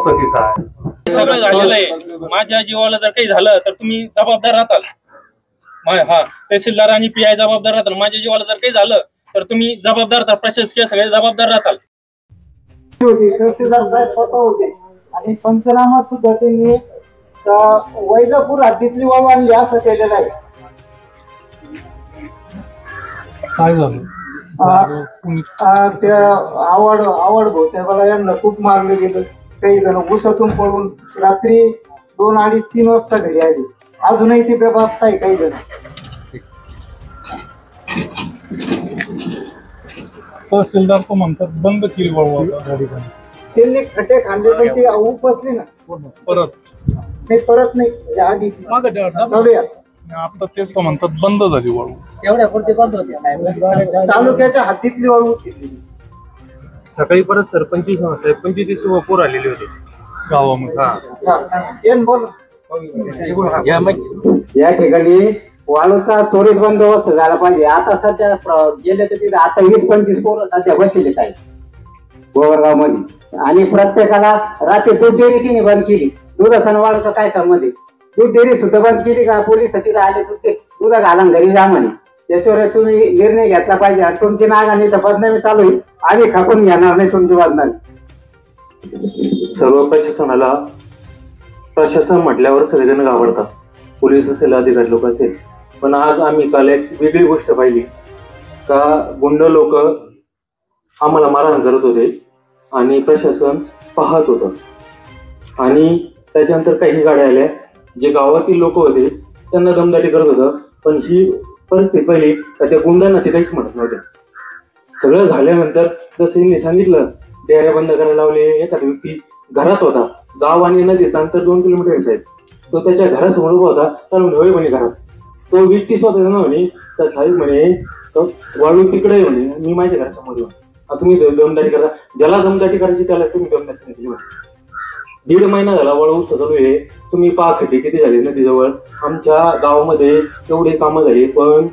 असतं की काय सगळं झालेलं आहे। माझ्या जीवाला जर काही झालं तर तुम्ही जबाबदार राहताल। हा तहसीलदार आणि पीआय जबाबदार राहताल। माझ्या जीवाला जर काही झालं तर तुम्ही जबाबदार राहताल, प्रशासकीय सगळे जबाबदार राहताल। तहसीलदार साहेब स्वतः होते आणि पंचनामा सुद्धा त्यांनी वैजापूर हद्दीतली वाळू आणली असं केलेलं आहे। काय झालं आवड भाऊसाहेबाला यांना खूप मारलं गेलं। काही जण ऊसातून पळून रात्री 2, 2:30, 3 वाजता घरी आले। अजूनही ती बेबाबत आहे काही जण। तहसीलदार तो म्हणतात बंद केली वाळू त्यांनी खड्डे खाल्ले पण ती उपसली ना परत नाही आधी चालूया। आता ते तो म्हणतात बंद झाली वाळू, एवढ्या पुरती बंद होती। तालुक्याच्या हद्दीतली वाळू केली। सकाळी परत सरपंच पूर आलेले होते गावामध्ये। या ठिकाणी वाळूचा त्वरित बंदोबस्त झाला पाहिजे। आता सध्या गेले तर तिथे आता 20-25 पोरं सध्या बसलेत आहेत गोवरगाव मध्ये आणि प्रत्येकाला रात्री दूध डेअरी तिने बंद केली। दुधाचा आणि वाळूचा काय संबंध आहे? दूध डेअरी सुद्धा बंद केली का? पोलीस तिला आले तर दूध घाला घरी जा म्हणे। त्याच्यावर तुम्ही निर्णय घेतला पाहिजे। तुमची नागाने तर बदनामी चालू आहे, आम्ही खापून घेणार नाही तुमची बदनामी। सर्व प्रशासनाला प्रशासन म्हटल्यावर सगळेजण घाबरतात, पोलीस असेल अधिकारी लोक असेल। पण आज आम्ही काल एक वेगळी गोष्ट पाहिली का गुंड लोक आम्हाला मारहाण करत होते आणि प्रशासन पाहत होतं। आणि त्याच्यानंतर काही गाड्या आल्या, जे गावातील लोक होते त्यांना दमदाटी करत होतं। पण ही परिस्थिती पहिली तर त्या गुंडांना ते काहीच म्हणत नव्हते। सगळं झाल्यानंतर जसं यांनी सांगितलं डेऱ्या बंद करायला लावले। एखादा व्यक्ती घरात होता, गाव आणि नदीचं अंतर 2 किलोमीटर आहे, तो त्याच्या घरासमोर उभा होता। तर होय म्हणे घरात तो व्यक्ती स्वतः म्हणे तर साहेब म्हणे वाळू तिकडे म्हणे, मी माझ्या घरासमोर येऊन तुम्ही दमदाटी करा। ज्याला दमदाटी करायची त्याला तुम्ही दमदाटी केली म्हणे। 1.5 महिना झाला वाळू चालू आहे, तुम्ही पहा खड्डे किती झाले नदीजवळ। आमच्या गावामध्ये एवढे कामं झाली, पण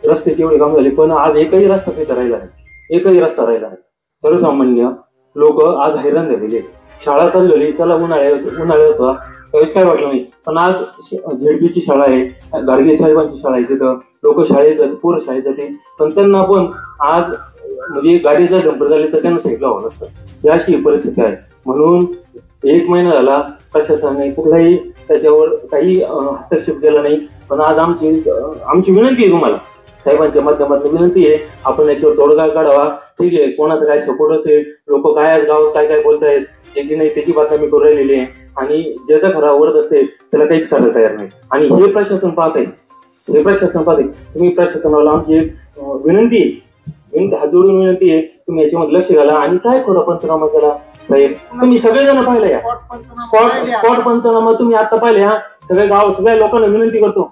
रस्त्याचे एवढे काम झाले, पण आज एकही रस्ता तिथं राहिला नाही, एकही रस्ता राहिला नाही। सर्वसामान्य लोक आज हैराण झालेले। शाळा चालू झाली, चला उन्हाळ्यात होता त्यावेळेस काय वाटलं नाही, पण आज झेडपीची शाळा आहे, गाडगे साहेबांची शाळा आहे, तिथं लोक शाळेत पोरं शाळेत जाते, पण त्यांना पण आज म्हणजे गाडीचा डंपर झाले तर त्यांना साईडला व्हावं लागतं। ही अशी परिस्थिती आहे। म्हणून 1 महिना झाला प्रशासनाने कुठलाही त्याच्यावर काही हस्तक्षेप केला नाही। पण आज आमची विनंती आहे तुम्हाला साहेबांच्या माध्यमातून विनंती आहे, आपण याच्यावर तोडगा काढावा। ठीक आहे, कोणाचा काय सपोर्ट असेल, लोक काय आज गावात काय काय बोलतायत त्याची नाही त्याची बातमी करून राहिलेली आहे आणि ज्याचा खरा ओरड असेल त्याला काहीच करायला तयार नाही। आणि हे प्रशासन पाहत आहे, तुम्ही प्रशासनाला आमची एक विनंती हात जोडून विनंती आहे, तुम्ही याच्यामध्ये लक्ष घाला। आणि काय थोडा पंचनामा केला साहेब, तुम्ही सगळेजण पाहिलं या स्पॉट पंचनामा तुम्ही आता पाहिले। सगळ्या लोकांना विनंती करतो,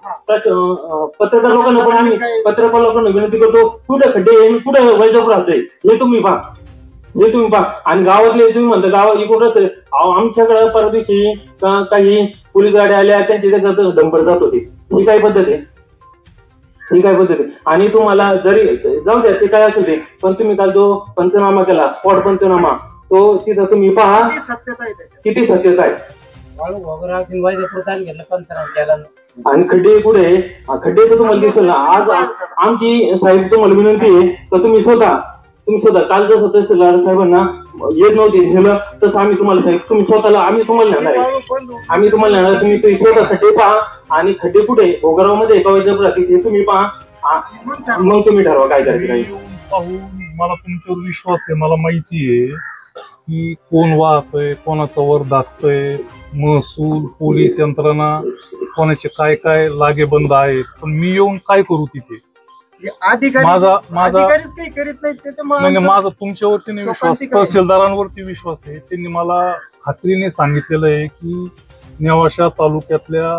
पत्रकार लोकांना पण आम्ही पत्रकार लोकांना विनंती करतो, कुठे खड्डे कुठे वैजापूर राहतंय हे तुम्ही पहा। आणि गावातले तुम्ही म्हणता गावात इकडून रस्ते, आमच्याकडे परवा दिवशी काही पोलीस गाड्या आल्या, त्यांची त्याच्यात डंपर जात होती। ही काय पद्धत आहे? आणि तुम्हाला जरी जाऊ द्या ते काय असू दे, पण तुम्ही काल जो पंचनामा केला स्पॉट पंचनामा, तो तिथं तुम्ही पहा किती सत्यता आहे। आणि खड्डे कुठे खड्डे तर तुम्हाला दिसेल ना। आज आमची साहेब तुम्हाला विनंती आहे तर तुम्ही स्वतः काल जसं तहसीलदार साहेबांना येत नव्हते नेलं तसं आम्ही तुम्हाला साहेब तुम्ही स्वतःला आम्ही तुम्हाला नेणार आहे, तुम्ही स्वतःसाठी पहा। आणि खड्डे कुठे भोगरावमध्ये एका वैजापूर ते तुम्ही पहा, मग तुम्ही ठरवा काय करायचं काही। मला तुमच्यावर विश्वास आहे, मला माहिती आहे की कोण वाहतोय, कोणाचा वर दास्तोय, महसूल पोलीस यंत्रणा कोणाचे काय काय लागेबंद आहेत, पण मी येऊन काय करू तिथे? माझा तुमच्यावरती नाही विश्वास, तहसीलदारांवरती विश्वास आहे। त्यांनी मला खात्रीने सांगितलेलं आहे की नेवाशा तालुक्यातल्या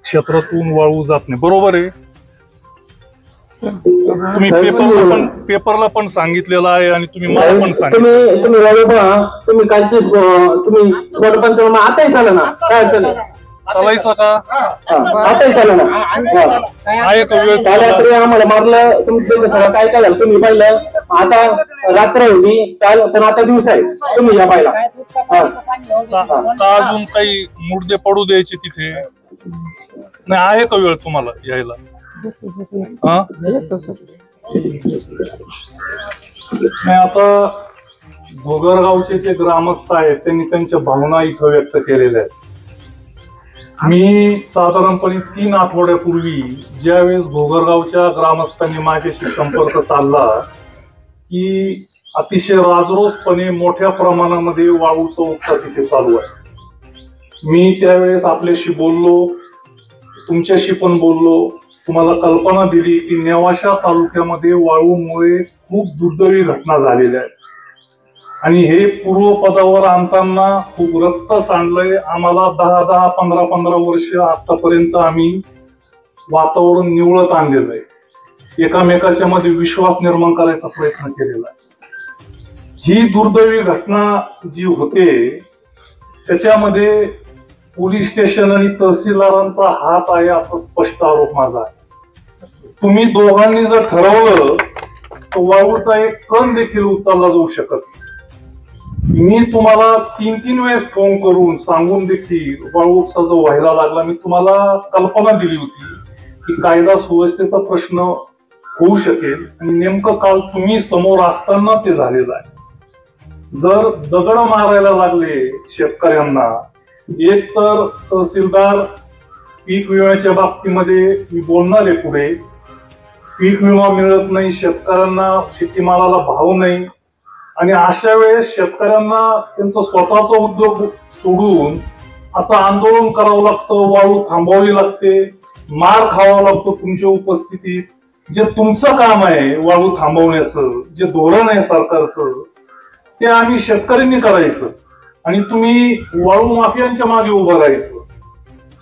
क्षेत्रातून वाळू जात नाही। बरोबर आहे, तुम्ही पेपरला पण सांगितलेलं आहे आणि तुम्ही मला पण सांगितलं। तुम्ही कालचे तुम्ही स्पॉट पंचनामा आताही झालं ना, काय झालं चालायचं का? आता चालू ना आहे का वेळ? काल रात्री आम्हाला मारलं तुमचं सगळं काय काय झालं तुम्ही पाहिलं. आता रात्र होती काल पण आता दिवस आहे तुम्ही या पाहिला. आता अजून काही मुर्दे पडू द्यायचे तिथे नाही? आहे का वेळ तुम्हाला यायला? हा नाही, आता घोगरगावचे जे ग्रामस्थ आहेत त्यांनी त्यांच्या भावना इथं व्यक्त केलेल्या आहेत. मी साधारणपणे 3 आठवड्यापूर्वी ज्यावेळेस घोगरगावच्या ग्रामस्थांनी माझ्याशी संपर्क साधला की अतिशय राजरोसपणे मोठ्या प्रमाणामध्ये वाळूचा उपसा तिथे चालू आहे, मी त्यावेळेस आपल्याशी बोललो, तुमच्याशी पण बोललो, तुम्हाला कल्पना दिली की नेवाशा तालुक्यामध्ये वाळूमुळे खूप दुर्दैवी घटना झालेल्या आहेत आणि हे पूर्वपदावर आणताना खूप रक्त सांडलंय. आम्हाला 10-10, 15-15 वर्ष आतापर्यंत आम्ही वातावरण निवळत आणलेलं आहे, एकामेकाच्या मध्ये विश्वास निर्माण करायचा प्रयत्न केलेला आहे. ही दुर्दैवी घटना जी होते त्याच्यामध्ये पोलीस स्टेशन आणि तहसीलदारांचा हात आहे असा स्पष्ट आरोप माझा आहे. तुम्ही दोघांनी जर ठरवलं तर वाळूचा एक कण देखील उचलला जाऊ शकत. मी तुम्हाला 3-3 वेळेस फोन करून सांगून देखील वाळू उपसा जो व्हायला लागला, मी तुम्हाला कल्पना दिली होती की कायदा सुव्यवस्थेचा प्रश्न होऊ शकेल आणि नेमकं काल तुम्ही समोर असताना ते झालेलं आहे. जर दगड मारायला लागले शेतकऱ्यांना, एक तर तहसीलदार पीक विम्याच्या बाबतीमध्ये मी बोलणार आहे पुढे, पीक विमा मिळत नाही, शेतकऱ्यांना शेतीमालाला भाव नाही आणि अशा वेळेस शेतकऱ्यांना त्यांचा स्वतःचा उद्योग सोडून असं आंदोलन करावं लागतं, वाळू थांबवावी लागते, मार खावा लागतो तुमच्या उपस्थितीत. जे तुमचं काम आहे वाळू थांबवण्याचं, जे धोरण आहे सरकारचं, ते आम्ही शेतकऱ्यांनी करायचं आणि तुम्ही वाळू माफियांच्या मागे उभं राहायचं.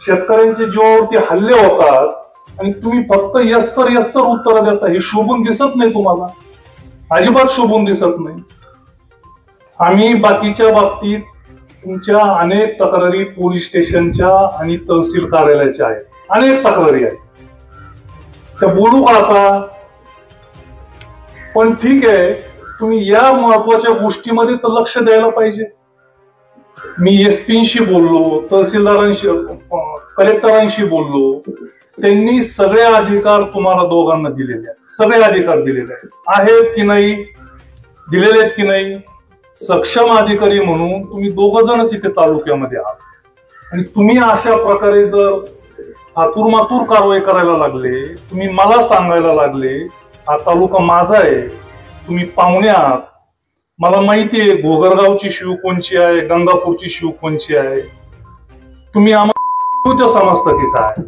शेतकऱ्यांच्या जीवावरती हल्ले होतात आणि तुम्ही फक्त यस्सर यस्सर उत्तर देता. हे शोभून दिसत नाही तुम्हाला, अजिबात शोभून दिसत नाही. आम्ही बाकीच्या बाबतीत तुमच्या अनेक तक्रारी पोलीस स्टेशनच्या आणि तहसील कार्यालयाच्या आहेत, अनेक तक्रारी आहेत, त्या बोलू का आता? पण ठीक आहे, तुम्ही या महत्वाच्या गोष्टीमध्ये तर लक्ष द्यायला पाहिजे. मी एसपींशी बोललो, तहसीलदारांशी, कलेक्टरांशी बोललो, त्यांनी सगळे अधिकार तुम्हाला दोघांना दिलेले आहेत, सगळे अधिकार दिलेले आहेत की नाही, दिलेले आहेत की नाही? सक्षम अधिकारी म्हणून तुम्ही 2 जणच इथे तालुक्यामध्ये आहात आणि तुम्ही अशा प्रकारे जर हातूरमातूर कारवाई करायला लागले, तुम्ही मला सांगायला लागले हा तालुका माझा आहे, तुम्ही पाहुणे आहात, मला माहिती आहे घोगरगावची शिव कोणची आहे, गंगापूरची शिव कोणची आहे, तुम्ही आम्हाला समजता की काय?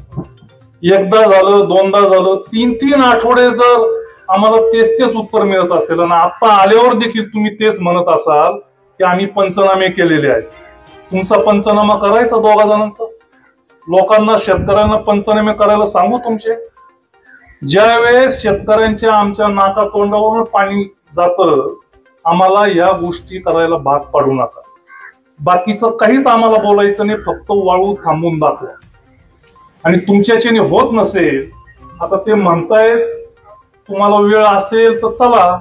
एकदा झालं, 2दा झालं, 3-3 आठवडे जर आम्हाला तेच उत्तर मिळत असेल आणि आता आल्यावर देखील तुम्ही तेच म्हणत असाल की आम्ही पंचनामे केलेले आहेत, तुमचा पंचनामा करायचा 2 जणांचा, लोकांना शेतकऱ्यांना पंचनामे करायला सांगू तुमचे. ज्या वेळेस शेतकऱ्यांच्या आमच्या नाका तोंडावरून पाणी जातं, आम्हाला या गोष्टी करायला भाग पाडू नका. बाकीचं काहीच आम्हाला बोलायचं नाही, फक्त वाळू थांबून दाखवा. आणि तुमच्याच्याने होत नसेल, आता ते म्हणतायत तुम्हाला वेळ असेल तर चला,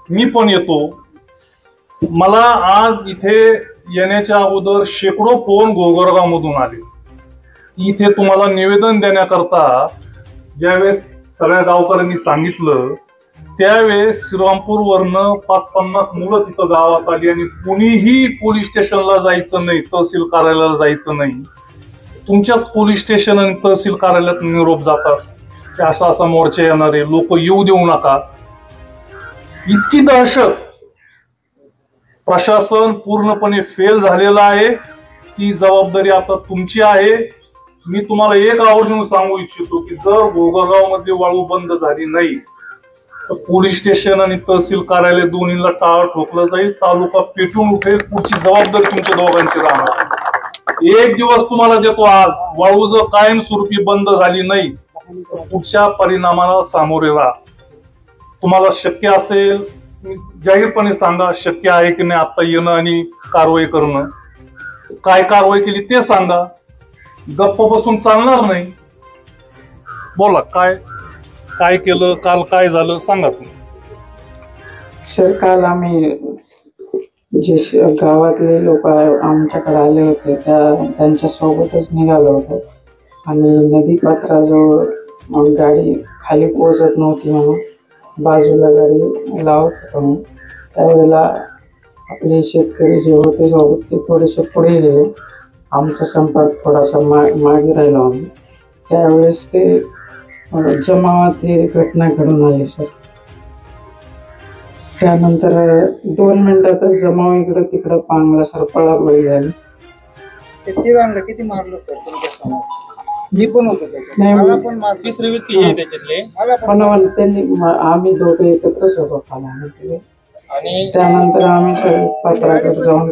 मी पण येतो. मला आज इथे येण्याच्या अगोदर शेकडो फोन घोगरगाव मधून आले. इथे तुम्हाला निवेदन देण्याकरता ज्यावेळेस सगळ्या गावकऱ्यांनी सांगितलं त्यावेळेस श्रीरामपूर वरनं 5-50 मुलं तिथं गावात आली आणि कुणीही पोलीस स्टेशनला जायचं नाही, तहसील कार्यालयाला जायचं नाही. तुमच्याच पोलीस स्टेशन आणि तहसील कार्यालयात निरोप जातात की असा मोर्चा येणार आहे, लोक येऊ देऊ नका. इतकी दहशत. प्रशासन पूर्णपणे फेल झालेलं आहे. ती जबाबदारी आता तुमची आहे. मी तुम्हाला एक आवर्जून सांगू इच्छितो की जर घोगरगाव मध्ये वाळू बंद झाली नाही तर पोलीस स्टेशन आणि तहसील कार्यालय दोन्हीला टाळ ठोकलं जाईल, तालुका पेटून उठेल. पुढची जबाबदारी तुमच्या दोघांची राहणार. एक दिवस तुम्हाला देतो आज, वाळू जर कायमस्वरूपी बंद झाली नाही तर पुढच्या परिणामाला सामोरे राहा. तुम्हाला शक्य असेल जाहीरपणे सांगा, शक्य आहे की नाही आता येणं आणि कारवाई करणं. काय कारवाई केली ते सांगा. गप्प बसून चालणार नाही. बोला काय काय केलं, काल काय झालं सांगा तुम्ही. सर काल आम्ही जे गावातले लोक आमच्याकडे आले होते त्यांच्या सोबतच निघालो होतो आणि नदी पात्राजवळ गाडी खाली पोहोचत नव्हती म्हणून बाजूला गाडी लावत होतो मी. त्यावेळेला आपले शेतकरी जे होते सोबत ते थोडेसे पुढे गेले. आमचा संपर्क थोडासा मागे राहिला आम्ही. त्यावेळेस ते जमावात ही घटना घडून आली सर. त्यानंतर 2 मिनिटातच जमाव इकडं तिकडं पांगला सर, पळापळी झाली. ते जाणलं किती मारलं सर तुमच्या समोर? मी पण होतो त्याच्यात. नाही, मला पण मारलं. तिसरी व्यक्ती हे त्याच्यातले. मला पण त्यांनी आम्ही दोघे एकत्रच होतो काल. आणि त्यानंतर आम्ही सर पात्राकडे जाऊन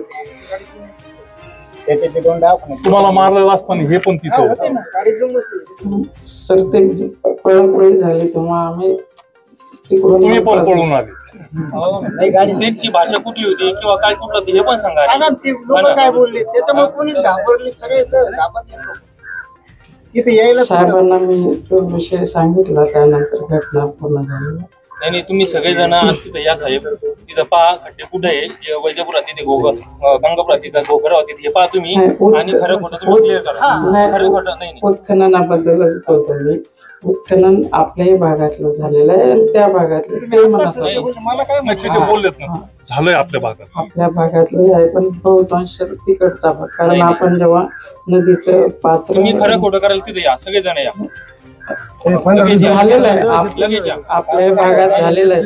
त्याचे 2 डाव तुम्हाला मारलेलं असताना हे पण तिथं होतं. होते ना, गाडीत जाऊन बसले. सर ते पळापळी झाली तेव्हा आम्ही तुम्ही पण पळून आले. त्यांची भाषा कुठली होती किंवा काय कुठलं होती हे पण सांगा. सांगा ते लोक काय बोलले, त्याच्यामुळे कोणीच घाबरले, सगळे घाबरले लोक. तिथे यायला साहेबांना मी तो विषय सांगितला. त्यानंतर घटना पूर्ण झाली. नाही तुम्ही सगळेजण आज तिथं या साहेब. तिथं पहा खड्डे कुठे आहे, जे वैजापुरात तिथे गंगापुरात तिथं घोगराव तिथे हे पहा तुम्ही. आणि खरं खोटं तुम्ही क्लिअर करा. खरं खोटं नाही. उत्खननाबद्दलच बोलतो मी. उत्खनन आपल्याही भागातलं झालेलं आहे आणि त्या भागातलं ते म्हणत होते. मला काय नक्की ते बोललेत ना, झालंय आपल्या भागात. आपल्या भागातलं आहे पण बहुतांश तिकडचा भाग. कारण आपण जेव्हा नदीचं पात्र तुम्ही खरं खोटं करायला तिथे या, सगळेजण या. झालेलं आहे लगेच या. आपल्या भागात झालेलं आहे.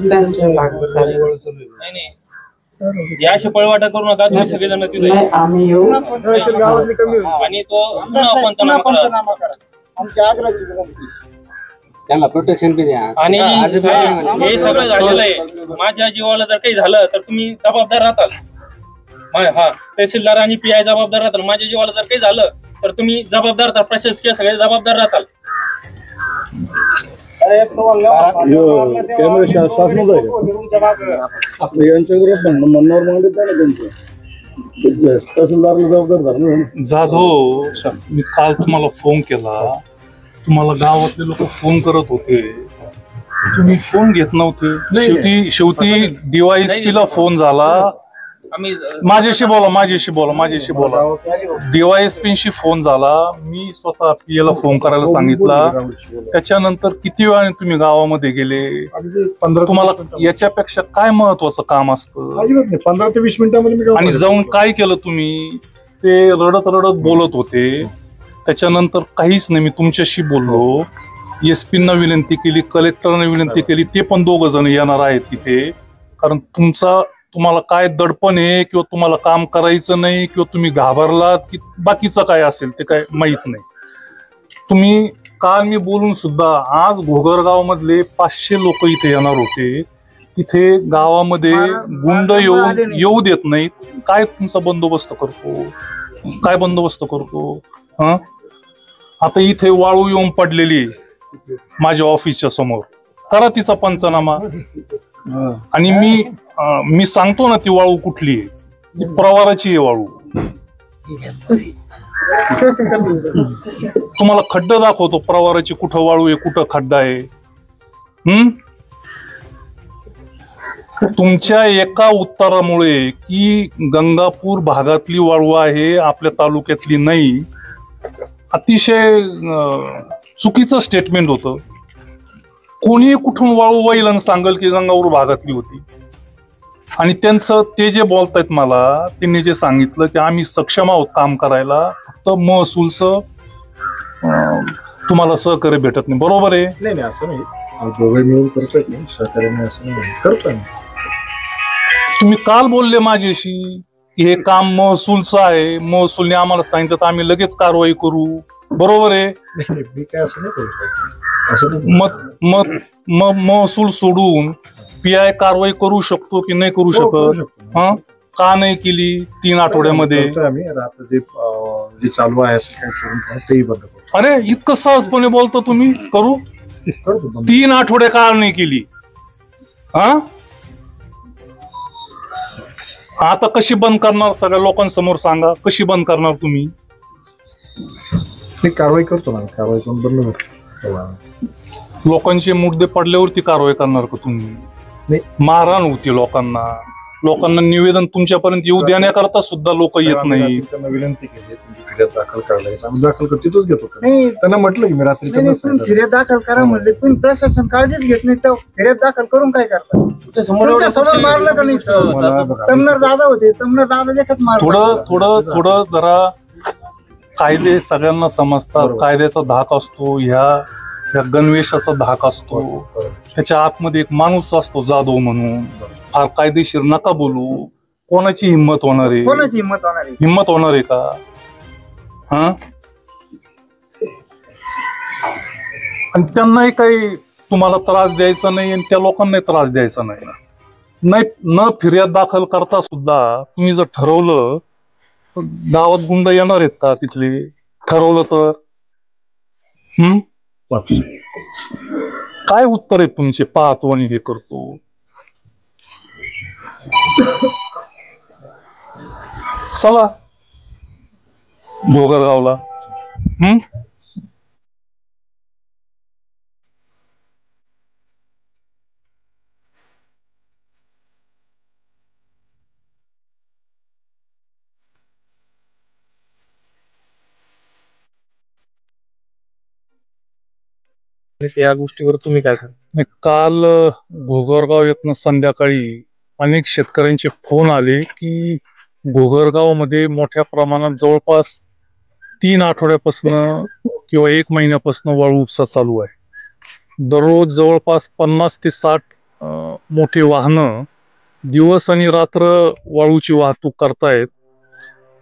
त्यांच्या भागात झालेलं आहे. नाही या अशी पळवाटा करू नका तुम्ही सगळेजण तिथे या. नाही आम्ही येऊ. गावातली कमी होईल. आणि तो पुन्हा पुन्हा पंचनामा करा. करा. आमच्या आग्रहाची विनंती. त्यांना प्रोटेक्शन बी द्या. आणि हे सगळं झालेलं आहे. माझ्या जीवाला जर काही झालं तर तुम्ही जबाबदार राहताल. हा तहसीलदार आणि PI जबाबदार राहताल. माझ्या जीवाला जर काही झालं तर तुम्ही जबाबदार राहताल. प्रशासकीय सगळे जबाबदार राहताल. जाधव, मी काल तुम्हाला फोन केला. तुम्हाला गावातले लोक फोन करत होते, तुम्ही फोन घेत नव्हते. शेवटी DYSP ला फोन झाला. आम्ही माझ्याशी बोला. DYSPशी फोन झाला. मी स्वतः PA ला फोन करायला सांगितला. त्याच्यानंतर किती वेळाने तुम्ही गावामध्ये गेले? तुम्हाला याच्यापेक्षा काय महत्वाचं काम असतं? 15 ते 20 मिनिटांमध्ये आणि जाऊन काय केलं तुम्ही? ते रडत बोलत होते. त्याच्यानंतर काहीच नाही. मी तुमच्याशी बोललो. SP ना विनंती केली, कलेक्टरने विनंती केली. ते पण 2 जण येणार आहेत तिथे. कारण तुम्हाला काय दडपण आहे किंवा तुम्हाला काम करायचं नाही किंवा तुम्ही घाबरलात की बाकीचं काय असेल ते काय माहित नाही. तुम्ही काल मी बोलून सुद्धा आज घोगरगाव मधले 500 लोक इथे येणार होते. तिथे गावामध्ये गुंड येऊ देत नाहीत. काय तुमचा बंदोबस्त करतो? आता इथे वाळू येऊन पडलेली माझ्या ऑफिसच्या समोर. करा तिचा पंचनामा. आणि मी सांगतो ना ती वाळू कुठली आहे. ती प्रवाराची आहे वाळू. तुम्हाला खड्ड दाखवतो प्रवाराची, कुठं वाळू आहे कुठं खड्डा आहे. तुमच्या एका उत्तरामुळे की गंगापूर भागातली वाळू आहे, आपल्या तालुक्यातली नाही, अतिशय चुकीचं स्टेटमेंट होतं. कोणी कुठून वाळू वाईल आणि सांगल की गंगापूर भागातली होती. आणि त्यांचं ते जे बोलतायत मला, त्यांनी जे सांगितलं की आम्ही सक्षम आहोत काम करायला, फक्त महसूलचं तुम्हाला सहकार्य भेटत नाही. बरोबर आहे? नाही असं नाही. दोघे मिळून करतोय नाही, सहकार्याने असं नाही करतोय. तुम्ही काल बोलले माझ्याशी की हे काम महसूलचं आहे, महसूलने आम्हाला सांगितलं तर आम्ही लगेच कारवाई करू. बरोबर आहे? मी काय असं नाही करू. मग महसूल सोडून PI कारवाई करू शकतो की नाही करू शकत? का नाही केली 3 आठवड्यामध्ये? आम्ही आता जे चालू आहे तेही बंद करतो. अरे इतकं सहजपणे बोलतो तुम्ही. करू 3 आठवडे का नाही केली? आता कशी बंद करणार? सगळ्या लोकांसमोर सांगा, कशी बंद करणार तुम्ही? मी कारवाई करतो ना, कारवाई करून बंद करतो. लोकांचे मुद्दे पडल्यावरती कारवाई करणार का तुम्ही? नाही. मारहाण होती लोकांना निवेदन तुमच्यापर्यंत येऊ देण्याकरता सुद्धा लोक येत नाही. त्यांना विनंती केली तुमची फिर्याद दाखल करायला, आम्ही दाखल करतो, तिथंच घेतो. नाही त्यांना म्हटलं की मी रात्री नाही, तुम्ही फिर्याद दाखल करा म्हणले, तुम्ही प्रशासन काळजीच घेत नाही तर फिर्याद दाखल करून काय करता? तुमच्या समोर मारलं का नाही? तमनार दादा होते, तमनार दादा देखत मारलं. थोडं जरा कायदे सगळ्यांना समजतात, कायद्याचा धाक असतो, ह्या गणवेशाचा धाक असतो, त्याच्या आतमध्ये एक माणूस असतो जाधव म्हणून. फार कायदेशीर नका बोलू. कोणाची हिंमत होणार आहे? कोणाची हिंमत होणार आहे? हिंमत होणार आहे का? हा, आणि त्यांनाही काही तुम्हाला त्रास द्यायचा नाही आणि त्या लोकांनाही त्रास द्यायचा नाही. न फिर्याद दाखल करता सुद्धा तुम्ही जर ठरवलं, गावात गुंड येणार आहेत का तिथले? ठरवलं तर काय उत्तर आहेत तुमचे? पाहतो आणि हे करतो. चला भोगरगावला. या गोष्टीवर तुम्ही काय सांगा? काल घोगरगाव येथनं संध्याकाळी अनेक शेतकऱ्यांचे फोन आले की घोगरगावमध्ये मोठ्या प्रमाणात जवळपास 3 आठवड्यापासून किंवा 1 महिन्यापासून वाळू उपसा चालू आहे. दररोज जवळपास 50 ते 60 मोठी वाहनं दिवस आणि रात्र वाळूची वाहतूक करतायत.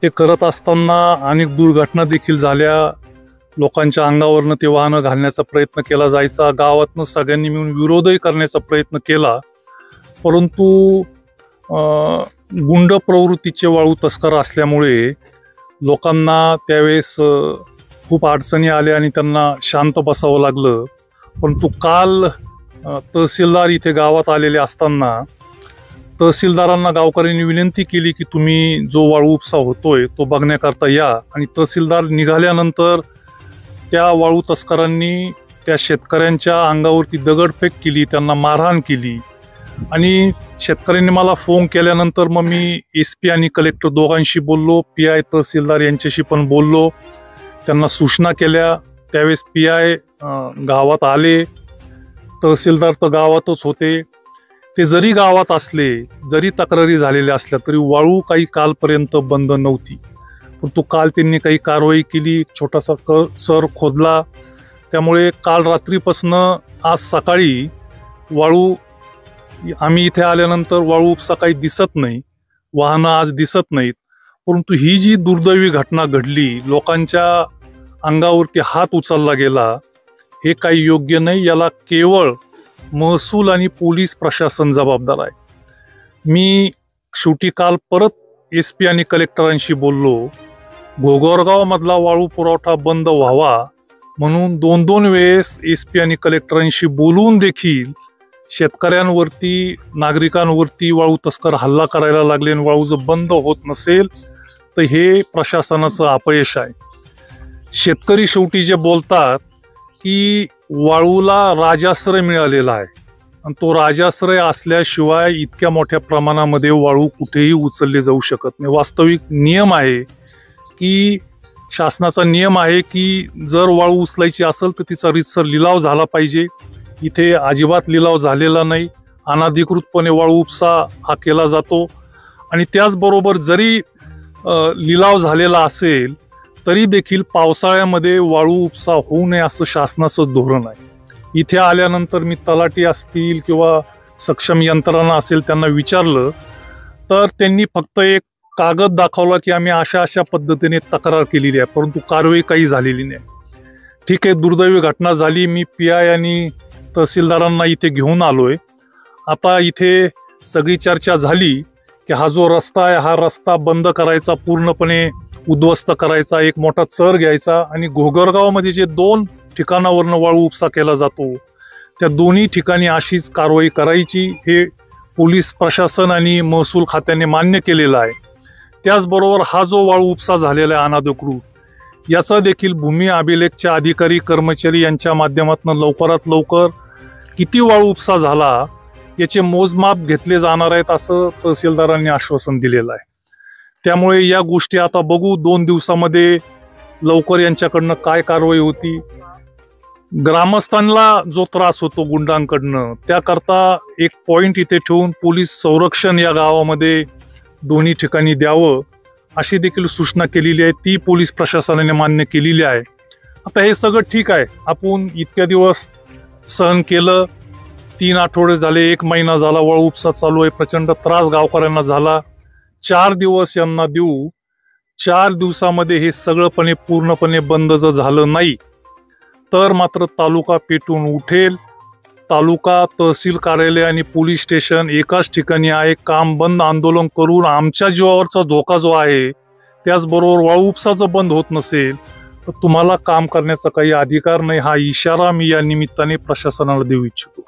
ते करत असताना अनेक दुर्घटना देखील झाल्या. लोकांच्या अंगावरनं ते वाहनं घालण्याचा प्रयत्न केला जायचा. गावातनं सगळ्यांनी मिळून विरोधही करण्याचा प्रयत्न केला, परंतु गुंड प्रवृत्तीचे वाळू तस्कर असल्यामुळे लोकांना त्यावेळेस खूप अडचणी आल्या आणि त्यांना शांत बसावं लागलं. परंतु काल तहसीलदार इथे गावात आलेले असताना तहसीलदारांना गावकऱ्यांनी विनंती केली की तुम्ही जो वाळू उपसा होतोय तो बघण्याकरता या. आणि तहसीलदार निघाल्यानंतर त्या वाळू तस्करांनी त्या शेतकऱ्यांच्या अंगावरती दगडफेक केली, त्यांना मारहाण केली. आणि शेतकऱ्यांनी मला फोन केल्यानंतर मग मी SP आणि कलेक्टर दोघांशी बोललो, PI तहसीलदार यांच्याशी पण बोललो, त्यांना सूचना केल्या. त्यावेळेस PI गावात आले, तहसीलदार तर गावातच होते. ते जरी गावात असले, जरी तक्रारी झालेल्या असल्या तरी वाळू काही कालपर्यंत बंद नव्हती. परंतु काल त्यांनी काही कारवाई केली, छोटासा सर खोदला. त्यामुळे काल रात्रीपासून आज सकाळी वाळू, आम्ही इथे आल्यानंतर वाळू उपसा काही दिसत नाही, वाहनं आज दिसत नाहीत. परंतु ही जी दुर्दैवी घटना घडली, लोकांच्या अंगावरती हात उचलला गेला, हे काही योग्य नाही. याला केवळ महसूल आणि पोलीस प्रशासन जबाबदार आहे. मी शेवटी काल परत SP आणि कलेक्टरांशी बोललो. घोगरगाव मधला वाळू पुरवठा बंद व्हावा म्हणून 2-2 वेळेस SP आणि कलेक्टरांशी बोलून देखील शेतकऱ्यांवरती, नागरिकांवरती वाळू तस्कर हल्ला करायला लागले. आणि वाळू जर बंद होत नसेल तर हे प्रशासनाचं अपयश आहे. शेतकरी शेवटी जे बोलतात की वाळूला राजाश्रय मिळालेला आहे आणि तो राजाश्रय असल्याशिवाय इतक्या मोठ्या प्रमाणामध्ये वाळू कुठेही उचलले जाऊ शकत नाही. वास्तविक नियम आहे की शासनाचा नियम आहे की जर वाळू उचलायची असेल तर तिचा रीतसर लिलाव झाला पाहिजे. इथे अजिबात लिलाव झालेला नाही. अनधिकृतपणे वाळू उपसा हा केला जातो. आणि त्याचबरोबर जरी लिलाव झालेला असेल तरी देखील पावसाळ्यामध्ये वाळू उपसा होऊ नये असं शासनाचं धोरण आहे. इथे आल्यानंतर मी तलाठी असतील किंवा सक्षम यंत्रणा असेल त्यांना विचारलं तर त्यांनी फक्त एक कागद दाखवला की आम्ही अशा पद्धतीने तक्रार केलेली आहे, परंतु कारवाई काही झालेली नाही. ठीक आहे, दुर्दैवी घटना झाली. मी PI आणि तहसीलदारांना इथे घेऊन आलोय. आता इथे सगळी चर्चा झाली की हा जो रस्ता आहे हा रस्ता बंद करायचा, पूर्णपणे उद्ध्वस्त करायचा, एक मोठा चर घ्यायचा आणि घोगरगावमध्ये जे 2 ठिकाणावरनं वाळू उपसा केला जातो त्या दोन्ही ठिकाणी अशीच कारवाई करायची. हे पोलीस प्रशासन आणि महसूल खात्याने मान्य केलेलं आहे. त्याचबरोबर हा जो वाळू उपसा झालेला आहे अनधिकृत, याचा देखील भूमी अभिलेखच्या अधिकारी कर्मचारी यांच्या माध्यमातून लवकरात लवकर किती वाळू उपसा झाला याचे मोजमाप घेतले जाणार आहेत असं तहसीलदारांनी आश्वासन दिलेलं आहे. त्यामुळे या गोष्टी आता बघू 2 दिवसामध्ये लवकर यांच्याकडनं काय कारवाई होती. ग्रामस्थांना जो त्रास होतो गुंडांकडनं त्याकरता एक पॉइंट इथे ठेवून पोलीस संरक्षण या गावामध्ये दोन्ही ठिकाणी द्यावं अशी देखील सूचना केलेली आहे. ती पोलीस प्रशासनाने मान्य केलेली आहे. आता हे सगळं ठीक आहे, आपण इतक्या दिवस सहन केलं. 3 आठवडे झाले, 1 महिना झाला, वाळू उपसा चालू आहे. प्रचंड त्रास गावकऱ्यांना झाला. 4 दिवस यांना देऊ. 4 दिवसामध्ये हे सगळंपणे पूर्णपणे बंद जर झालं नाही तर मात्र तालुका पेटून उठेल. तालुका तहसील कार्यालय आणि पोलीस स्टेशन एकाच ठिकाणी आहे. काम बंद आंदोलन करून आमच्या जीवावरचा धोका जो आहे, त्याचबरोबर वाळू उपसा जर बंद होत नसेल तर तुम्हाला काम करण्याचा काही अधिकार नाही. हा इशारा मी या निमित्ताने प्रशासनाला देऊ इच्छितो.